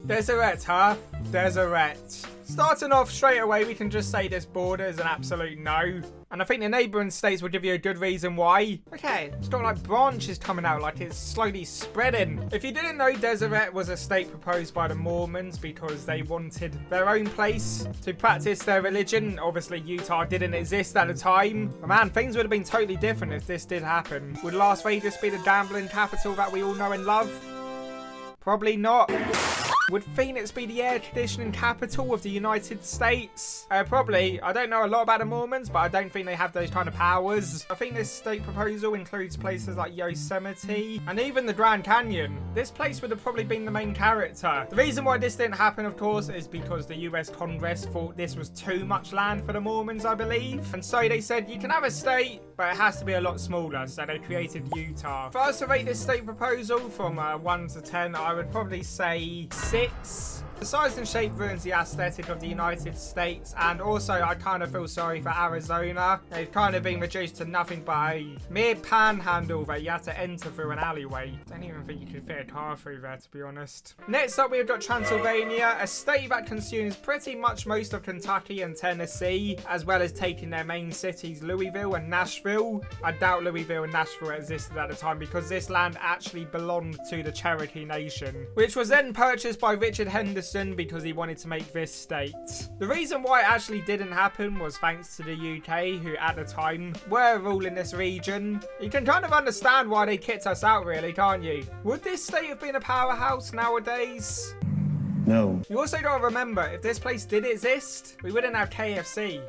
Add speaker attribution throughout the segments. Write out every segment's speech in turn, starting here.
Speaker 1: Deseret, huh? Deseret. Starting off straight away, we can just say this border is an absolute no. And I think the neighbouring states will give you a good reason why. Okay, it's got like branches coming out, like it's slowly spreading. If you didn't know, Deseret was a state proposed by the Mormons because they wanted their own place to practice their religion. Obviously, Utah didn't exist at the time. But man, things would have been totally different if this did happen. Would Las Vegas be the gambling capital that we all know and love? Probably not. Would Phoenix be the air conditioning capital of the United States? Probably. I don't know a lot about the Mormons, but I don't think they have those kind of powers. I think this state proposal includes places like Yosemite and even the Grand Canyon. This place would have probably been the main character. The reason why this didn't happen, of course, is because the US Congress thought this was too much land for the Mormons, I believe. And so they said, you can have a state, but it has to be a lot smaller, so they created Utah. If I was to rate this state proposal from 1 to 10, I would probably say 6. The size and shape ruins the aesthetic of the United States, and also I kind of feel sorry for Arizona. They've kind of been reduced to nothing but a mere panhandle that you have to enter through an alleyway. I don't even think you could fit a car through there, to be honest. Next up, we've got Transylvania, a state that consumes pretty much most of Kentucky and Tennessee, as well as taking their main cities, Louisville and Nashville. I doubt Louisville and Nashville existed at the time because this land actually belonged to the Cherokee Nation, which was then purchased by Richard Henderson because he wanted to make this state. The reason why it actually didn't happen was thanks to the UK, who at the time were ruling this region. You can kind of understand why they kicked us out, really, can't you? Would this state have been a powerhouse nowadays?
Speaker 2: No.
Speaker 1: You also got to remember, if this place did exist, we wouldn't have KFC.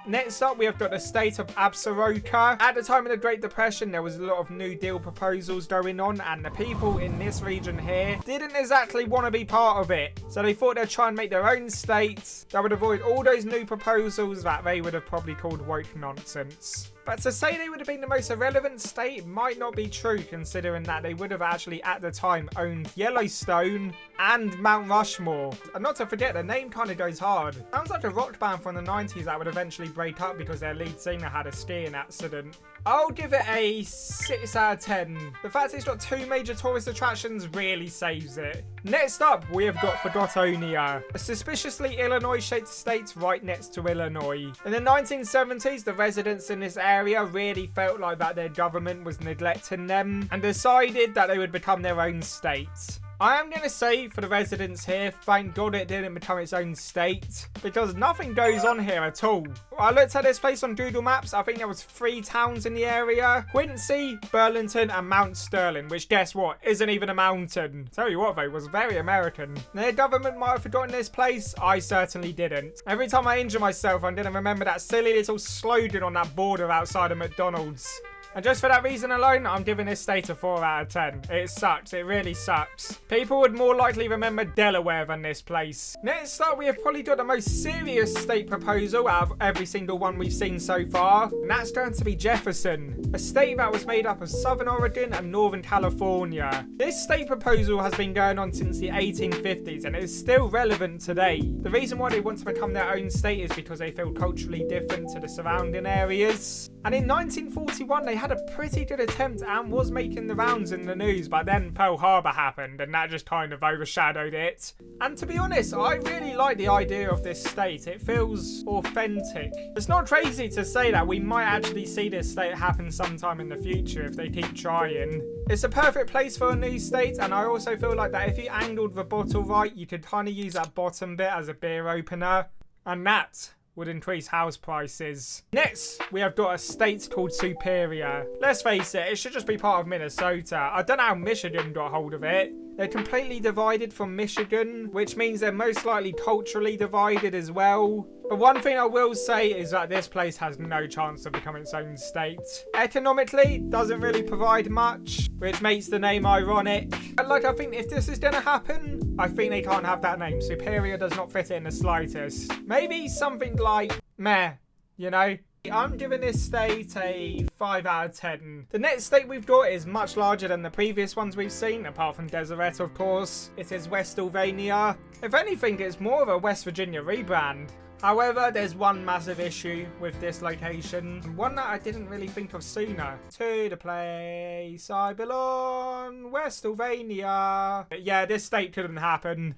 Speaker 1: Next up, we have got the state of Absaroka. At the time of the Great Depression, there was a lot of New Deal proposals going on, and the people in this region here didn't exactly want to be part of it. So they thought they'd try and make their own state that would avoid all those new proposals that they would have probably called woke nonsense. But to say they would have been the most irrelevant state might not be true, considering that they would have actually at the time owned Yellowstone and Mount Rushmore. And not to forget, the name kind of goes hard. Sounds like a rock band from the 90s that would eventually break up because their lead singer had a skiing accident. I'll give it a 6 out of 10. The fact it's got 2 major tourist attractions really saves it. Next up, we have got Forgotonia, a suspiciously Illinois-shaped state right next to Illinois. In the 1970s, the residents in this area really felt like that their government was neglecting them and decided that they would become their own state. I am going to say for the residents here, thank God it didn't become its own state, because nothing goes on here at all. I looked at this place on Google Maps. I think there was 3 towns in the area: Quincy, Burlington and Mount Sterling, which guess what, isn't even a mountain. Tell you what though, was very American. Their government might have forgotten this place. I certainly didn't. Every time I injure myself, I'm going to remember that silly little slogan on that border outside of McDonald's. And just for that reason alone, I'm giving this state a 4 out of 10. It sucks. It really sucks. People would more likely remember Delaware than this place. Next up, we have probably got the most serious state proposal out of every single one we've seen so far. And that's going to be Jefferson, a state that was made up of Southern Oregon and Northern California. This state proposal has been going on since the 1850s and it is still relevant today. The reason why they want to become their own state is because they feel culturally different to the surrounding areas. And in 1941, they had a pretty good attempt and was making the rounds in the news, but then Pearl Harbor happened and that just kind of overshadowed it. And to be honest, I really like the idea of this state. It feels authentic. It's not crazy to say that we might actually see this state happen sometime in the future if they keep trying. It's a perfect place for a new state, and I also feel like that if you angled the bottle right, you could kind of use that bottom bit as a beer opener, and that would increase house prices. Next, we have got a state called Superior. Let's face it, it should just be part of Minnesota. I don't know how Michigan got hold of it. They're completely divided from Michigan, which means they're most likely culturally divided as well. But one thing I will say is that this place has no chance of becoming its own state. Economically, doesn't really provide much, which makes the name ironic. And like, I think if this is gonna happen, I think they can't have that name. Superior does not fit it in the slightest. Maybe something like meh, you know? I'm giving this state a 5 out of 10. The next state we've got is much larger than the previous ones we've seen, apart from Deseret, of course. It is Westylvania. If anything, it's more of a West Virginia rebrand. However, there's one massive issue with this location, and one that I didn't really think of sooner. To the place I belong, Westylvania. But yeah, this state couldn't happen.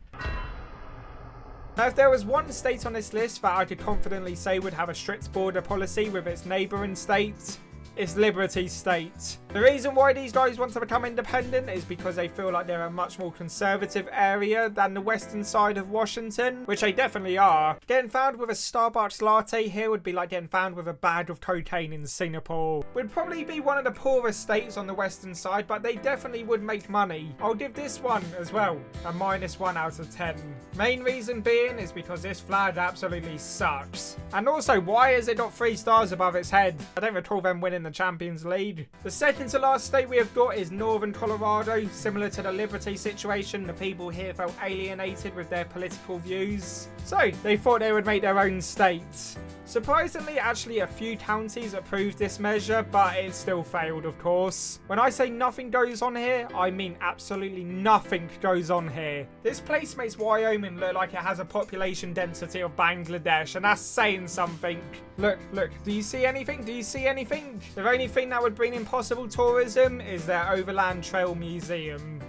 Speaker 1: Now, if there was one state on this list that I could confidently say would have a strict border policy with its neighbouring state, it's Liberty State. The reason why these guys want to become independent is because they feel like they're a much more conservative area than the western side of Washington, which they definitely are. Getting found with a Starbucks latte here would be like getting found with a bag of cocaine in Singapore. Would probably be one of the poorest states on the western side, but they definitely would make money. I'll give this one as well a -1 out of 10. Main reason being is because this flag absolutely sucks. And also, why has it got 3 stars above its head? I don't recall them winning the Champions League. The second to last state we have got is Northern Colorado. Similar to the Liberty situation, the people here felt alienated with their political views, so they thought they would make their own state. Surprisingly, actually a few counties approved this measure, but it still failed, of course. When I say nothing goes on here, I mean absolutely nothing goes on here. This place makes Wyoming look like it has a population density of Bangladesh, and that's saying something. Look, do you see anything? Do you see anything? The only thing that would bring in possible tourism is their Overland Trail Museum.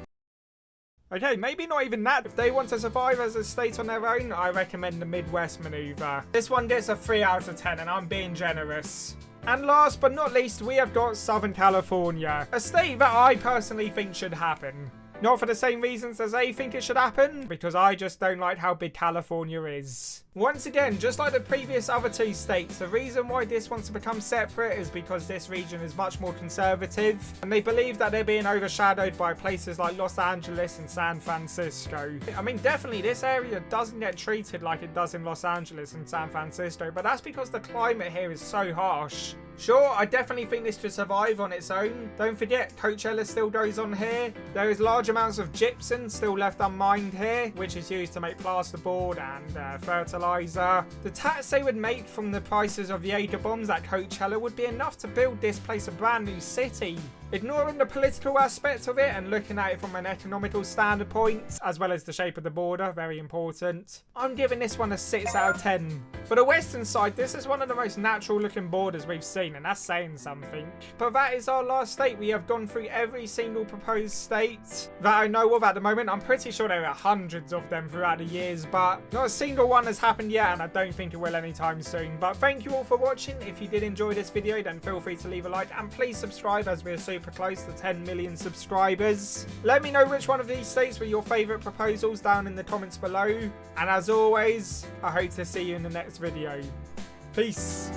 Speaker 1: Okay, maybe not even that. If they want to survive as a state on their own, I recommend the Midwest maneuver. This one gets a 3 out of 10, and I'm being generous. And last but not least, we have got Southern California, a state that I personally think should happen. Not for the same reasons as they think it should happen, because I just don't like how big California is. Once again, just like the previous other 2 states, the reason why this wants to become separate is because this region is much more conservative, and they believe that they're being overshadowed by places like Los Angeles and San Francisco. I mean, definitely this area doesn't get treated like it does in Los Angeles and San Francisco, but that's because the climate here is so harsh. Sure, I definitely think this could survive on its own. Don't forget, Coachella still goes on here. There is large amounts of gypsum still left unmined here, which is used to make plasterboard and fertilizer. The tax they would make from the prices of Jaeger bombs at Coachella would be enough to build this place a brand new city. Ignoring the political aspect of it and looking at it from an economical standpoint, as well as the shape of the border, very important, I'm giving this one a 6 out of 10. For the western side, this is one of the most natural looking borders we've seen, and that's saying something. But that is our last state. We have gone through every single proposed state that I know of at the moment. I'm pretty sure there are hundreds of them throughout the years, but not a single one has happened yet, and I don't think it will anytime soon. But thank you all for watching. If you did enjoy this video, then feel free to leave a like, and please subscribe as we're super close to 10 million subscribers. Let me know which one of these states were your favourite proposals down in the comments below. And as always, I hope to see you in the next video. Peace.